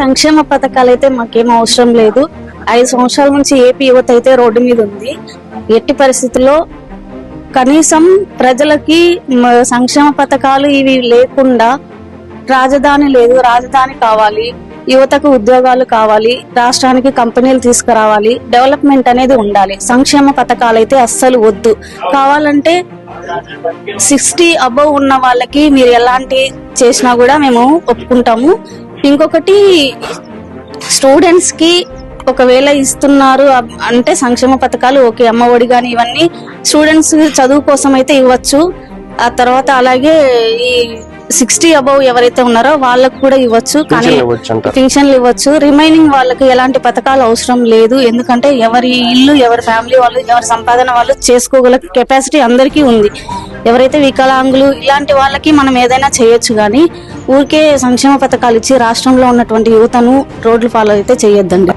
సంక్షేమ పథకాలు అయితే మాకేం అవసరం లేదు. 5 సంవత్సరాల నుంచి ఏపీ యువత అయితే రోడ్డు మీద ఉంది. ఎట్టి పరిస్థితుల్లో కనీసం ప్రజలకి సంక్షేమ పథకాలు ఇవి లేకుండా రాజధాని లేదు, రాజధాని కావాలి, యువతకు ఉద్యోగాలు కావాలి, రాష్ట్రానికి కంపెనీలు తీసుకురావాలి, డెవలప్మెంట్ అనేది ఉండాలి. సంక్షేమ పథకాలు అయితే అస్సలు వద్దు. కావాలంటే 60 అబవ్ ఉన్న వాళ్ళకి మీరు ఎలాంటి చేసినా కూడా మేము ఒప్పుకుంటాము. ఇంకొకటి, స్టూడెంట్స్ కి ఒకవేళ ఇస్తున్నారు అంటే సంక్షేమ పథకాలు ఓకే, అమ్మఒడి గాని ఇవన్నీ స్టూడెంట్స్ చదువు కోసం అయితే ఇవ్వచ్చు. ఆ తర్వాత అలాగే ఈ 60 అబవ్ ఎవరైతే ఉన్నారో వాళ్ళకు కూడా ఇవ్వచ్చు, కానీ పెన్షన్లు ఇవ్వచ్చు. రిమైనింగ్ వాళ్ళకి ఎలాంటి పథకాలు అవసరం లేదు. ఎందుకంటే ఎవరి ఇల్లు, ఎవరి ఫ్యామిలీ వాళ్ళు, ఎవరి సంపాదన వాళ్ళు చేసుకోగల కెపాసిటీ అందరికీ ఉంది. ఎవరైతే వికలాంగులు ఇలాంటి వాళ్ళకి మనం ఏదైనా చేయొచ్చు, కానీ ఊరికే సంక్షేమ పథకాలు ఇచ్చి రాష్ట్రంలో ఉన్నటువంటి యువతను రోడ్లు పాలు అయితే చేయొద్దండి.